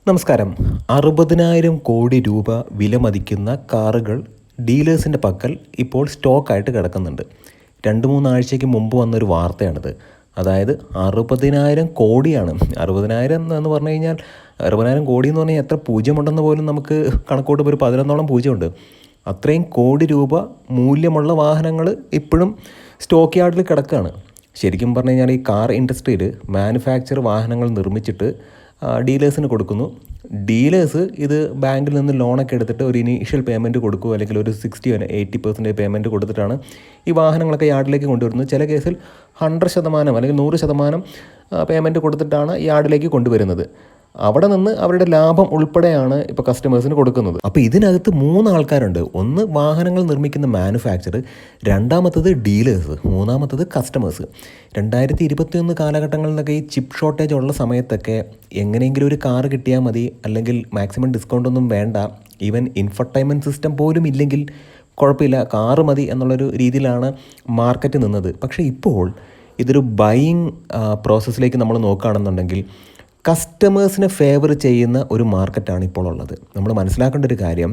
നമസ്കാരം. 60,000 കോടി രൂപ വിലമതിക്കുന്ന കാറുകൾ ഡീലേഴ്സിൻ്റെ പക്കൽ ഇപ്പോൾ സ്റ്റോക്കായിട്ട് കിടക്കുന്നുണ്ട്. 2-3 ആഴ്ചയ്ക്ക് മുമ്പ് വന്നൊരു വാർത്തയാണിത്. അതായത് 60,000 കോടിയാണ്. 60,000 എന്ന് പറഞ്ഞു കഴിഞ്ഞാൽ 60,000 കോടി എന്ന് പറഞ്ഞാൽ എത്ര പൂജ്യമുണ്ടെന്ന് പോലും നമുക്ക് കണക്കൂട്ട് ഒരു 11ഓളം പൂജ്യമുണ്ട്. അത്രയും കോടി രൂപ മൂല്യമുള്ള വാഹനങ്ങൾ ഇപ്പോഴും സ്റ്റോക്ക് യാർഡിൽ കിടക്കുകയാണ്. ശരിക്കും പറഞ്ഞു കഴിഞ്ഞാൽ ഈ കാർ ഇൻഡസ്ട്രിയിൽ മാനുഫാക്ചർ വാഹനങ്ങൾ നിർമ്മിച്ചിട്ട് ഡീലേഴ്സിന് കൊടുക്കുന്നു. ഡീലേഴ്സ് ഇത് ബാങ്കിൽ നിന്ന് ലോണൊക്കെ എടുത്തിട്ട് ഒരു ഇനീഷ്യൽ പേയ്മെൻറ്റ് കൊടുക്കുക, അല്ലെങ്കിൽ ഒരു 60-80% പേയ്മെൻറ്റ് കൊടുത്തിട്ടാണ് ഈ വാഹനങ്ങളൊക്കെ യാർഡിലേക്ക് കൊണ്ടുവരുന്നത്. ചില കേസിൽ 100% അല്ലെങ്കിൽ 100% പേയ്മെൻറ്റ് കൊടുത്തിട്ടാണ് യാർഡിലേക്ക് കൊണ്ടുവരുന്നത്. അവിടെ നിന്ന് അവരുടെ ലാഭം ഉൾപ്പെടെയാണ് ഇപ്പോൾ കസ്റ്റമേഴ്സിന് കൊടുക്കുന്നത്. അപ്പോൾ ഇതിനകത്ത് 3 ആൾക്കാരുണ്ട്. ഒന്ന് വാഹനങ്ങൾ നിർമ്മിക്കുന്ന മാനുഫാക്ചർ, രണ്ടാമത്തത് ഡീലേഴ്സ്, മൂന്നാമത്തത് കസ്റ്റമേഴ്സ്. 2021 കാലഘട്ടങ്ങളിലൊക്കെ ഈ ചിപ്പ് ഷോർട്ടേജ് ഉള്ള സമയത്തൊക്കെ എങ്ങനെയെങ്കിലും ഒരു കാർ കിട്ടിയാൽ മതി, അല്ലെങ്കിൽ മാക്സിമം ഡിസ്കൗണ്ട് ഒന്നും വേണ്ട, ഈവൻ ഇൻഫർടൈൻമെൻറ്റ് സിസ്റ്റം പോലും ഇല്ലെങ്കിൽ കുഴപ്പമില്ല, കാറ് മതി എന്നുള്ളൊരു രീതിയിലാണ് മാർക്കറ്റ് നിന്നത്. പക്ഷേ ഇപ്പോൾ ഇതൊരു ബൈയിങ് പ്രോസസ്സിലേക്ക് നമ്മൾ നോക്കുകയാണെന്നുണ്ടെങ്കിൽ കസ്റ്റമേഴ്സിനെ ഫേവർ ചെയ്യുന്ന ഒരു മാർക്കറ്റാണ് ഇപ്പോൾ ഉള്ളത്. നമ്മൾ മനസ്സിലാക്കേണ്ട ഒരു കാര്യം,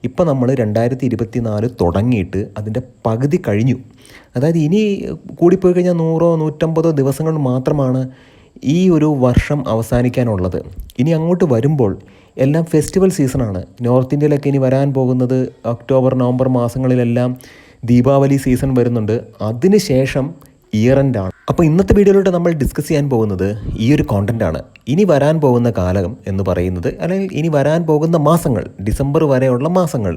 ഇപ്പോൾ നമ്മൾ 2024 തുടങ്ങിയിട്ട് അതിൻ്റെ പകുതി കഴിഞ്ഞു. അതായത് ഇനി കൂടിപ്പോയി കഴിഞ്ഞാൽ 100-150 ദിവസങ്ങൾ മാത്രമാണ് ഈ ഒരു വർഷം അവസാനിക്കാനുള്ളത്. ഇനി അങ്ങോട്ട് വരുമ്പോൾ എല്ലാം ഫെസ്റ്റിവൽ സീസണാണ്. നോർത്ത് ഇന്ത്യയിലൊക്കെ ഇനി വരാൻ പോകുന്നത് ഒക്ടോബർ നവംബർ മാസങ്ങളിലെല്ലാം ദീപാവലി സീസൺ വരുന്നുണ്ട്. അതിന് ശേഷം ഇയർ എൻഡ് ആണ്. അപ്പോൾ ഇന്നത്തെ വീഡിയോയിലൂടെ നമ്മൾ ഡിസ്കസ് ചെയ്യാൻ പോകുന്നത് ഈ ഒരു കോണ്ടൻ്റാണ്. ഇനി വരാൻ പോകുന്ന കാലം എന്ന് പറയുന്നത്, അല്ലെങ്കിൽ ഇനി വരാൻ പോകുന്ന മാസങ്ങൾ, ഡിസംബർ വരെയുള്ള മാസങ്ങൾ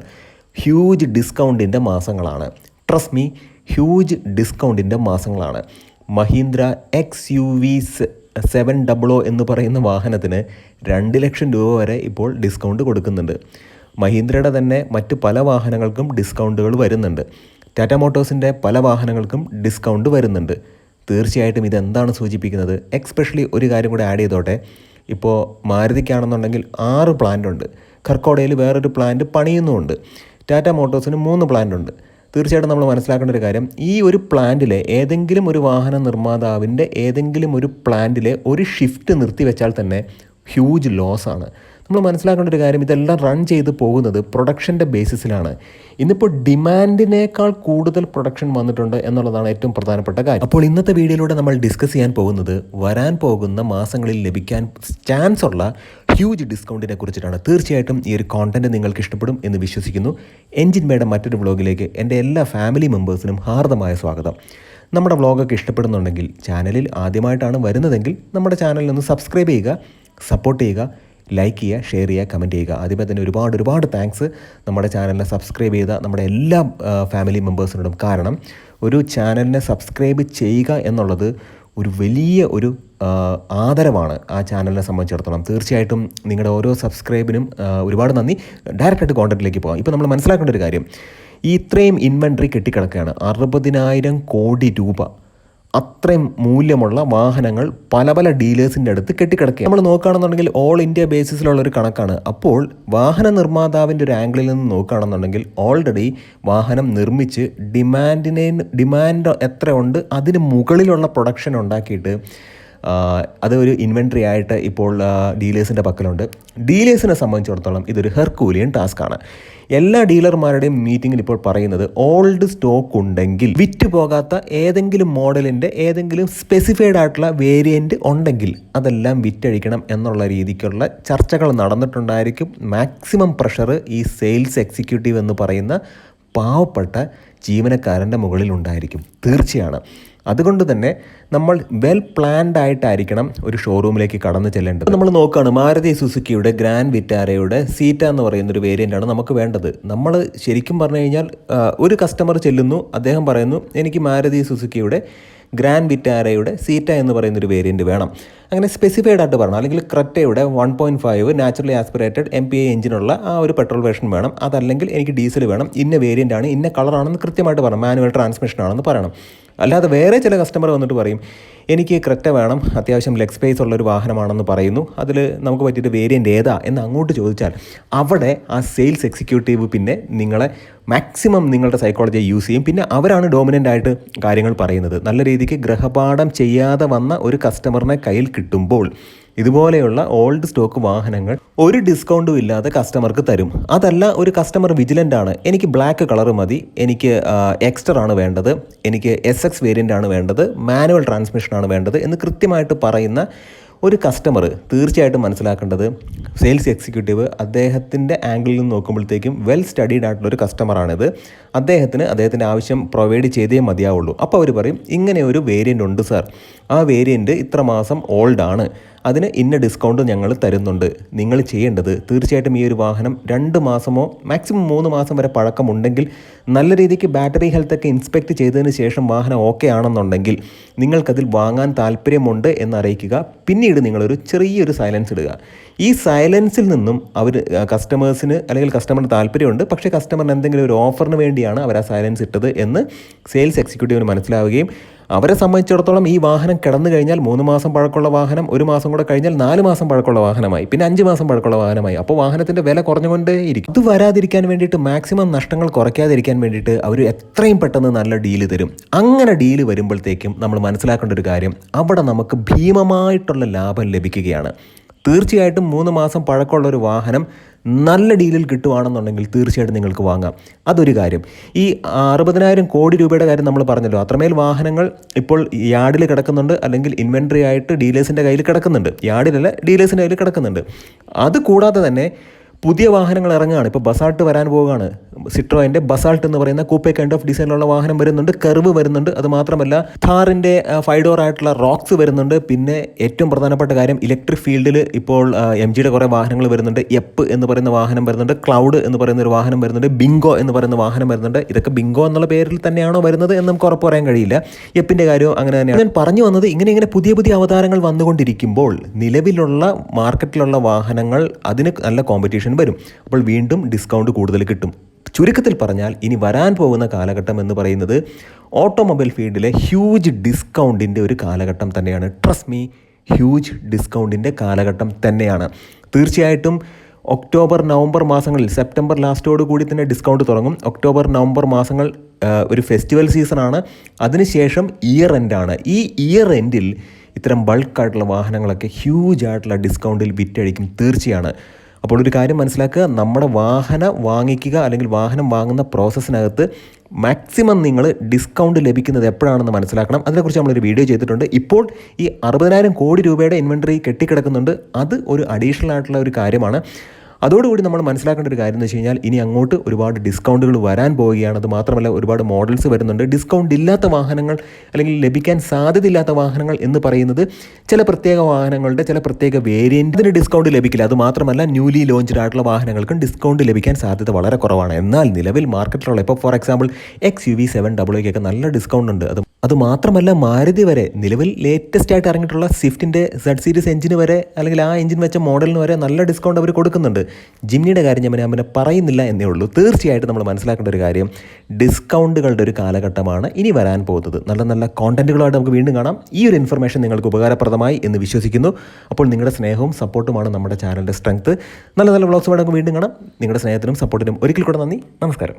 ഹ്യൂജ് ഡിസ്കൗണ്ടിൻ്റെ മാസങ്ങളാണ്. ട്രസ്റ്റ് മീ, ഹ്യൂജ് ഡിസ്കൗണ്ടിൻ്റെ മാസങ്ങളാണ്. മഹീന്ദ്ര XUV 700 എന്ന് പറയുന്ന വാഹനത്തിന് 2 ലക്ഷം രൂപ വരെ ഇപ്പോൾ ഡിസ്കൗണ്ട് കൊടുക്കുന്നുണ്ട്. മഹീന്ദ്രയുടെ തന്നെ മറ്റ് പല വാഹനങ്ങൾക്കും ഡിസ്കൗണ്ടുകൾ വരുന്നുണ്ട്. ടാറ്റ മോട്ടോഴ്സിൻ്റെ പല വാഹനങ്ങൾക്കും ഡിസ്കൗണ്ട് വരുന്നുണ്ട്. തീർച്ചയായിട്ടും ഇതെന്താണ് സൂചിപ്പിക്കുന്നത്? എക്സ്പെഷ്യലി ഒരു കാര്യം കൂടെ ആഡ് ചെയ്തോട്ടെ. ഇപ്പോൾ മാരുതിക്കാണെന്നുണ്ടെങ്കിൽ 6 പ്ലാന്റ് ഉണ്ട്. ഖർക്കോടയിൽ വേറൊരു പ്ലാന്റ് പണിയുന്നുമുണ്ട്. ടാറ്റ മോട്ടോഴ്സിന് 3 പ്ലാന്റ് ഉണ്ട്. തീർച്ചയായിട്ടും നമ്മൾ മനസ്സിലാക്കേണ്ട ഒരു കാര്യം, ഈ ഒരു പ്ലാന്റിലെ ഏതെങ്കിലും ഒരു വാഹന നിർമ്മാതാവിൻ്റെ ഏതെങ്കിലും ഒരു പ്ലാന്റിലെ ഒരു ഷിഫ്റ്റ് നിർത്തിവെച്ചാൽ തന്നെ ഹ്യൂജ് ലോസാണ്. നമ്മൾ മനസ്സിലാക്കേണ്ട ഒരു കാര്യം, ഇതെല്ലാം റൺ ചെയ്ത് പോകുന്നത് പ്രൊഡക്ഷൻ്റെ ബേസിസിലാണ്. ഇന്നിപ്പോൾ ഡിമാൻഡിനേക്കാൾ കൂടുതൽ പ്രൊഡക്ഷൻ വന്നിട്ടുണ്ട് എന്നുള്ളതാണ് ഏറ്റവും പ്രധാനപ്പെട്ട കാര്യം. അപ്പോൾ ഇന്നത്തെ വീഡിയോയിലൂടെ നമ്മൾ ഡിസ്കസ് ചെയ്യാൻ പോകുന്നത് വരാൻ പോകുന്ന മാസങ്ങളിൽ ലഭിക്കാൻ ചാൻസ് ഉള്ള ഹ്യൂജ് ഡിസ്കൗണ്ടിനെ കുറിച്ചിട്ടാണ്. തീർച്ചയായിട്ടും ഈ ഒരു കോണ്ടന്റ് നിങ്ങൾക്ക് ഇഷ്ടപ്പെടും എന്ന് വിശ്വസിക്കുന്നു. എൻജിൻ ബേയുടെ മറ്റൊരു വ്ളോഗിലേക്ക് എൻ്റെ എല്ലാ ഫാമിലി മെമ്പേഴ്സിനും ഹാർദമായ സ്വാഗതം. നമ്മുടെ വ്ളോഗൊക്കെ ഇഷ്ടപ്പെടുന്നുണ്ടെങ്കിൽ, ചാനലിൽ ആദ്യമായിട്ടാണ് വരുന്നതെങ്കിൽ നമ്മുടെ ചാനലിൽ ഒന്ന് സബ്സ്ക്രൈബ് ചെയ്യുക, സപ്പോർട്ട് ചെയ്യുക, ലൈക്ക് ചെയ്യുക, ഷെയർ ചെയ്യുക, കമൻറ്റ് ചെയ്യുക. ആദ്യമേ തന്നെ ഒരുപാട് താങ്ക്സ് നമ്മുടെ ചാനലിനെ സബ്സ്ക്രൈബ് ചെയ്ത നമ്മുടെ എല്ലാ ഫാമിലി മെമ്പേഴ്സിനോടും. കാരണം ഒരു ചാനലിനെ സബ്സ്ക്രൈബ് ചെയ്യുക എന്നുള്ളത് ഒരു വലിയ ഒരു ആദരവാണ് ആ ചാനലിനെ സംബന്ധിച്ചിടത്തോളം. തീർച്ചയായിട്ടും നിങ്ങളുടെ ഓരോ സബ്സ്ക്രൈബിനും ഒരുപാട് നന്ദി. ഡയറക്റ്റായിട്ട് കോണ്ടന്റിലേക്ക് പോകാം. ഇപ്പോൾ നമ്മൾ മനസ്സിലാക്കേണ്ട ഒരു കാര്യം, ഈ ഇത്രയും ഇൻവെൻട്രി കെട്ടിക്കിടക്കുകയാണ്. 60,000 കോടി രൂപ അത്രയും മൂല്യമുള്ള വാഹനങ്ങൾ പല ഡീലേഴ്സിൻ്റെ അടുത്ത് കെട്ടിക്കിടക്കുക. നമ്മൾ നോക്കുകയാണെന്നുണ്ടെങ്കിൽ ഓൾ ഇന്ത്യ ബേസിസിലുള്ളൊരു കണക്കാണ്. അപ്പോൾ വാഹന നിർമ്മാതാവിൻ്റെ ഒരു ആംഗിളിൽ നിന്ന് നോക്കുകയാണെന്നുണ്ടെങ്കിൽ ഓൾറെഡി വാഹനം നിർമ്മിച്ച് ഡിമാൻഡ് എത്രയുണ്ട് അതിന് മുകളിലുള്ള പ്രൊഡക്ഷൻ ഉണ്ടാക്കിയിട്ട് അത് ഒരു ഇൻവെൻട്രി ആയിട്ട് ഇപ്പോൾ ഡീലേഴ്സിൻ്റെ പക്കലുണ്ട്. ഡീലേഴ്സിനെ സംബന്ധിച്ചിടത്തോളം ഇതൊരു ഹെർക്കൂലിയൻ ടാസ്ക്കാണ്. എല്ലാ ഡീലർമാരുടെയും മീറ്റിങ്ങിൽ ഇപ്പോൾ പറയുന്നത്, ഓൾഡ് സ്റ്റോക്ക് ഉണ്ടെങ്കിൽ, വിറ്റ് പോകാത്ത ഏതെങ്കിലും മോഡലിൻ്റെ ഏതെങ്കിലും സ്പെസിഫൈഡ് ആയിട്ടുള്ള വേരിയൻറ്റ് ഉണ്ടെങ്കിൽ അതെല്ലാം വിറ്റഴിക്കണം എന്നുള്ള രീതിക്കുള്ള ചർച്ചകൾ നടന്നിട്ടുണ്ടായിരിക്കും. മാക്സിമം പ്രഷർ ഈ സെയിൽസ് എക്സിക്യൂട്ടീവ് എന്ന് പറയുന്ന പാവപ്പെട്ട ജീവനക്കാരൻ്റെ മുകളിൽ ഉണ്ടായിരിക്കും. തീർച്ചയാണ്. അതുകൊണ്ട് തന്നെ നമ്മൾ വെൽ പ്ലാൻഡ് ആയിട്ടായിരിക്കണം ഒരു ഷോറൂമിലേക്ക് കടന്നു ചെല്ലേണ്ടത്. നമ്മൾ നോക്കുകയാണ്, മാരുതി സുസുക്കിയുടെ ഗ്രാൻഡ് വിറ്റാരയുടെ സീറ്റ എന്ന് പറയുന്നൊരു വേരിയൻ്റാണ് നമുക്ക് വേണ്ടത്. നമ്മൾ ശരിക്കും പറഞ്ഞു കഴിഞ്ഞാൽ ഒരു കസ്റ്റമർ ചെല്ലുന്നു, അദ്ദേഹം പറയുന്നു എനിക്ക് മാരുതി സുസുക്കിയുടെ ഗ്രാൻഡ് വിറ്റാരയുടെ സീറ്റ എന്ന് പറയുന്നൊരു വേരിയൻറ്റ് വേണം. അങ്ങനെ സ്പെസിഫൈഡ് ആയിട്ട് പറഞ്ഞു. അല്ലെങ്കിൽ ക്രെറ്റയുടെ 1.5 നാച്ചുറലി ആസ്പിറേറ്റഡ് MPI എഞ്ചിനുള്ള ആ ഒരു പെട്രോൾ വേർഷൻ വേണം. അതല്ലെങ്കിൽ എനിക്ക് ഡീസൽ വേണം, ഇന്ന വേരിയൻ്റ് ആണ്, ഇന്ന കളറാണെന്ന് കൃത്യമായിട്ട് പറയണം, മാനുവൽ ട്രാൻസ്മിഷൻ ആണെന്ന് പറയണം. അല്ലാതെ വേറെ ചില കസ്റ്റമർ വന്നിട്ട് പറയും എനിക്ക് ക്രെറ്റ വേണം, അത്യാവശ്യം ലെഗ് സ്പേസ് ഉള്ളൊരു വാഹനമാണെന്ന് പറയുന്നു, അതിൽ നമുക്ക് പറ്റിയിട്ട് വേരിയൻ്റ് ഏതാ എന്ന് അങ്ങോട്ട് ചോദിച്ചാൽ അവിടെ ആ സെയിൽസ് എക്സിക്യൂട്ടീവ് പിന്നെ നിങ്ങളെ മാക്സിമം നിങ്ങളുടെ സൈക്കോളജിയെ യൂസ് ചെയ്യും. പിന്നെ അവരാണ് ഡോമിനൻ്റ് ആയിട്ട് കാര്യങ്ങൾ പറയുന്നത്. നല്ല രീതിക്ക് ഗ്രഹപാഠം ചെയ്യാതെ വന്ന ഒരു കസ്റ്റമറിനെ കയ്യിൽ കിട്ടുമ്പോൾ ഇതുപോലെയുള്ള ഓൾഡ് സ്റ്റോക്ക് വാഹനങ്ങൾ ഒരു ഡിസ്കൗണ്ടും ഇല്ലാതെ കസ്റ്റമർക്ക് തരും. അതല്ല, ഒരു കസ്റ്റമർ വിജിലൻ്റ് ആണ്, എനിക്ക് ബ്ലാക്ക് കളർ മതി, എനിക്ക് എക്സ്റ്റർ ആണ് വേണ്ടത്, എനിക്ക് SX വേരിയൻ്റ് ആണ് വേണ്ടത്, മാനുവൽ ട്രാൻസ്മിഷൻ ആണ് വേണ്ടത് എന്ന് കൃത്യമായിട്ട് പറയുന്ന ഒരു കസ്റ്റമർ തീർച്ചയായിട്ടും മനസ്സിലാക്കേണ്ടത് സെയിൽസ് എക്സിക്യൂട്ടീവ് അദ്ദേഹത്തിൻ്റെ ആംഗിളിൽ നിന്ന് നോക്കുമ്പോഴത്തേക്കും വെൽ സ്റ്റഡീഡ് ആയിട്ടുള്ളൊരു കസ്റ്റമറാണിത്. അദ്ദേഹത്തിൻ്റെ ആവശ്യം പ്രൊവൈഡ് ചെയ്തേ മതിയാവുള്ളൂ. അപ്പോൾ അവർ പറയും ഇങ്ങനെ ഒരു വേരിയൻ്റ് ഉണ്ട് സാർ, ആ വേരിയൻ്റ് ഇത്ര മാസം ഓൾഡ് ആണ്, അതിന് ഇന്ന ഡിസ്കൗണ്ട് ഞങ്ങൾ തരുന്നുണ്ട്. നിങ്ങൾ ചെയ്യേണ്ടത് തീർച്ചയായിട്ടും ഈ ഒരു വാഹനം 2 മാസമോ മാക്സിമം 3 മാസം വരെ പഴക്കമുണ്ടെങ്കിൽ, നല്ല രീതിക്ക് ബാറ്ററി ഹെൽത്തൊക്കെ ഇൻസ്പെക്ട് ചെയ്തതിന് ശേഷം വാഹനം ഓക്കെ ആണെന്നുണ്ടെങ്കിൽ നിങ്ങൾക്കതിൽ വാങ്ങാൻ താല്പര്യമുണ്ട് എന്നറിയിക്കുക. പിന്നീട് നിങ്ങളൊരു ചെറിയൊരു സൈലൻസ് ഇടുക. ഈ സൈലൻസിൽ നിന്നും അവർ കസ്റ്റമേഴ്സിന് അല്ലെങ്കിൽ കസ്റ്റമറിന് താല്പര്യമുണ്ട്, പക്ഷേ കസ്റ്റമറിന് എന്തെങ്കിലും ഒരു ഓഫറിന് വേണ്ടിയാണ് അവർ ആ സൈലൻസ് ഇട്ടത് എന്ന് സെയിൽസ് എക്സിക്യൂട്ടീവിന് മനസ്സിലാവുകയും അവരെ സംബന്ധിച്ചിടത്തോളം ഈ വാഹനം കിടന്നു കഴിഞ്ഞാൽ 3 മാസം പഴക്കമുള്ള വാഹനം 1 മാസം കൂടെ കഴിഞ്ഞാൽ 4 മാസം പഴക്കമുള്ള വാഹനമായി, പിന്നെ 5 മാസം പഴക്കമുള്ള വാഹനമായി. അപ്പോൾ വാഹനത്തിൻ്റെ വില കുറഞ്ഞുകൊണ്ടേയിരിക്കും. ഇത് വരാതിരിക്കാൻ വേണ്ടിയിട്ട്, മാക്സിമം നഷ്ടങ്ങൾ കുറയ്ക്കാതിരിക്കാൻ വേണ്ടിയിട്ട് അവർ എത്രയും പെട്ടെന്ന് നല്ല ഡീല് തരും. അങ്ങനെ ഡീല് വരുമ്പോഴത്തേക്കും നമ്മൾ മനസ്സിലാക്കേണ്ട ഒരു കാര്യം, അവിടെ നമുക്ക് ഭീമമായിട്ടുള്ള ലാഭം ലഭിക്കുകയാണ്. തീർച്ചയായിട്ടും 3 മാസം പഴക്കമുള്ള ഒരു വാഹനം നല്ല ഡീലിൽ കിട്ടുവാണെന്നുണ്ടെങ്കിൽ തീർച്ചയായിട്ടും നിങ്ങൾക്ക് വാങ്ങാം. അതൊരു കാര്യം. ഈ 60,000 കോടി രൂപയുടെ കാര്യം നമ്മൾ പറഞ്ഞല്ലോ, അത്രമേൽ വാഹനങ്ങൾ ഇപ്പോൾ യാർഡിൽ കിടക്കുന്നുണ്ട്, അല്ലെങ്കിൽ ഇൻവെൻട്രി ആയിട്ട് ഡീലേഴ്സിൻ്റെ കയ്യിൽ കിടക്കുന്നുണ്ട്. യാർഡിലല്ല, ഡീലേഴ്സിൻ്റെ കയ്യിൽ കിടക്കുന്നുണ്ട്. അതുകൂടാതെ തന്നെ പുതിയ വാഹനങ്ങൾ ഇറങ്ങുകയാണ്. ഇപ്പോൾ ബസാൾട്ട് വരാൻ പോവുകയാണ്. സിട്രോയിൻ്റെ ബസാൾട്ട് എന്ന് പറയുന്ന കൂപ്പേ കൈൻഡ് ഓഫ് ഡിസൈനിലുള്ള വാഹനം വരുന്നുണ്ട്. കർവ് വരുന്നുണ്ട്. അത് മാത്രമല്ല ഥാറിൻ്റെ 5 ഡോർ ആയിട്ടുള്ള റോക്സ് വരുന്നുണ്ട്. പിന്നെ ഏറ്റവും പ്രധാനപ്പെട്ട കാര്യം, ഇലക്ട്രിക് ഫീൽഡിൽ ഇപ്പോൾ MGയുടെ കുറേ വാഹനങ്ങൾ വരുന്നുണ്ട്. എപ്പ് എന്ന് പറയുന്ന വാഹനം വരുന്നുണ്ട്. ക്ലൗഡ് എന്ന് പറയുന്ന ഒരു വാഹനം വരുന്നുണ്ട്. ബിങ്കോ എന്ന് പറയുന്ന വാഹനം വരുന്നുണ്ട്. ഇതൊക്കെ ബിങ്കോ എന്നുള്ള പേരിൽ തന്നെയാണോ വരുന്നത് എന്ന് നമുക്ക് ഉറപ്പ് പറയാൻ കഴിയില്ല. എപ്പിൻ്റെ കാര്യവും അങ്ങനെ തന്നെയാണ്. ഞാൻ പറഞ്ഞു വന്നത്, ഇങ്ങനെ പുതിയ അവതാരങ്ങൾ വന്നുകൊണ്ടിരിക്കുമ്പോൾ നിലവിലുള്ള മാർക്കറ്റിലുള്ള വാഹനങ്ങൾ അതിന് നല്ല കോമ്പറ്റീഷൻ വരും. അപ്പോൾ വീണ്ടും ഡിസ്കൗണ്ട് കൂടുതൽ കിട്ടും. ചുരുക്കത്തിൽ പറഞ്ഞാൽ ഇനി വരാൻ പോകുന്ന കാലഘട്ടം എന്ന് പറയുന്നത് ഓട്ടോമൊബൈൽ ഫീൽഡിലെ ഹ്യൂജ് ഡിസ്കൗണ്ടിൻ്റെ ഒരു കാലഘട്ടം തന്നെയാണ്. ട്രസ്റ്റ് മീ, ഹ്യൂജ് ഡിസ്കൗണ്ടിൻ്റെ കാലഘട്ടം തന്നെയാണ്. തീർച്ചയായിട്ടും ഒക്ടോബർ നവംബർ മാസങ്ങളിൽ, സെപ്റ്റംബർ ലാസ്റ്റോട് കൂടി തന്നെ ഡിസ്കൗണ്ട് തുടങ്ങും. ഒക്ടോബർ നവംബർ മാസങ്ങൾ ഒരു ഫെസ്റ്റിവൽ സീസണാണ്. അതിനുശേഷം ഇയർ എൻഡാണ്. ഈ ഇയർ എൻഡിൽ ഇത്തരം ബൾക്കായിട്ടുള്ള വാഹനങ്ങളൊക്കെ ഹ്യൂജ് ആയിട്ടുള്ള ഡിസ്കൗണ്ടിൽ വിറ്റഴിക്കും തീർച്ചയാണ്. അപ്പോൾ ഒരു കാര്യം മനസ്സിലാക്കുക, നമ്മുടെ വാഹനം വാങ്ങിക്കുക അല്ലെങ്കിൽ വാഹനം വാങ്ങുന്ന പ്രോസസ്സിനകത്ത് മാക്സിമം നിങ്ങൾ ഡിസ്കൗണ്ട് ലഭിക്കുന്നത് എപ്പോഴാണെന്ന് മനസ്സിലാക്കണം. അതിനെക്കുറിച്ച് നമ്മളൊരു വീഡിയോ ചെയ്തിട്ടുണ്ട്. ഇപ്പോൾ ഈ 60,000 കോടി രൂപയുടെ ഇൻവെൻട്രി കെട്ടിക്കിടക്കുന്നുണ്ട്. അത് ഒരു അഡീഷണൽ ആയിട്ടുള്ള ഒരു കാര്യമാണ്. അതോടുകൂടി നമ്മൾ മനസ്സിലാക്കേണ്ട ഒരു കാര്യം എന്ന് വെച്ച് കഴിഞ്ഞാൽ, ഇനി അങ്ങോട്ട് ഒരുപാട് ഡിസ്കൗണ്ടുകൾ വരാൻ പോവുകയാണ്. അത് മാത്രമല്ല, ഒരുപാട് മോഡൽസ് വരുന്നുണ്ട്. ഡിസ്കൗണ്ട് ഇല്ലാത്ത വാഹനങ്ങൾ അല്ലെങ്കിൽ ലഭിക്കാൻ സാധ്യതയില്ലാത്ത വാഹനങ്ങൾ എന്ന് പറയുന്നത് ചില പ്രത്യേക വാഹനങ്ങളുടെ ചില പ്രത്യേക വേരിയൻറ്റിന് ഡിസ്കൗണ്ട് ലഭിക്കില്ല. അത് മാത്രമല്ല, ന്യൂലി ലോഞ്ച്ഡ് ആയിട്ടുള്ള വാഹനങ്ങൾക്കും ഡിസ്കൗണ്ട് ലഭിക്കാൻ സാധ്യത വളരെ കുറവാണ്. എന്നാൽ നിലവിൽ മാർക്കറ്റിലുള്ള ഇപ്പോൾ ഫോർ എക്സാമ്പിൾ XUV 700 നല്ല ഡിസ്കൗണ്ട് ഉണ്ട്. അത് മാത്രമല്ല, മാരുതി വരെ നിലവിൽ ലേറ്റസ്റ്റ് ആയിട്ട് ഇറങ്ങിയിട്ടുള്ള സ്വിഫ്റ്റിൻ്റെ Z സീരീസ് എഞ്ചിന് വരെ, അല്ലെങ്കിൽ ആ എഞ്ചിൻ വെച്ച മോഡലിന് വരെ നല്ല ഡിസ്കൗണ്ട് അവർ കൊടുക്കുന്നുണ്ട്. ജിമ്നിയുടെ കാര്യം ഞാൻ പറയുന്നില്ല എന്നേ ഉള്ളൂ. തീർച്ചയായിട്ടും നമ്മൾ മനസ്സിലാക്കേണ്ട ഒരു കാര്യം, ഡിസ്കൗണ്ടുകളുടെ ഒരു കാലഘട്ടമാണ് ഇനി വരാൻ പോകുന്നത്. നല്ല കോണ്ടന്റുകളായിട്ട് നമുക്ക് വീണ്ടും കാണാം. ഈ ഒരു ഇൻഫർമേഷൻ നിങ്ങൾക്ക് ഉപകാരപ്രദമായി എന്ന് വിശ്വസിക്കുന്നു. അപ്പോൾ നിങ്ങളുടെ സ്നേഹവും സപ്പോർട്ടുമാണ് നമ്മുടെ ചാനലിൻ്റെ സ്ട്രെങ്ത്. നല്ല വ്ളോഗ്സുമായിട്ട് നമുക്ക് വീണ്ടും കാണാം. നിങ്ങളുടെ സ്നേഹത്തിനും സപ്പോർട്ടിനും ഒരിക്കൽ കൂടെ നന്ദി. നമസ്കാരം.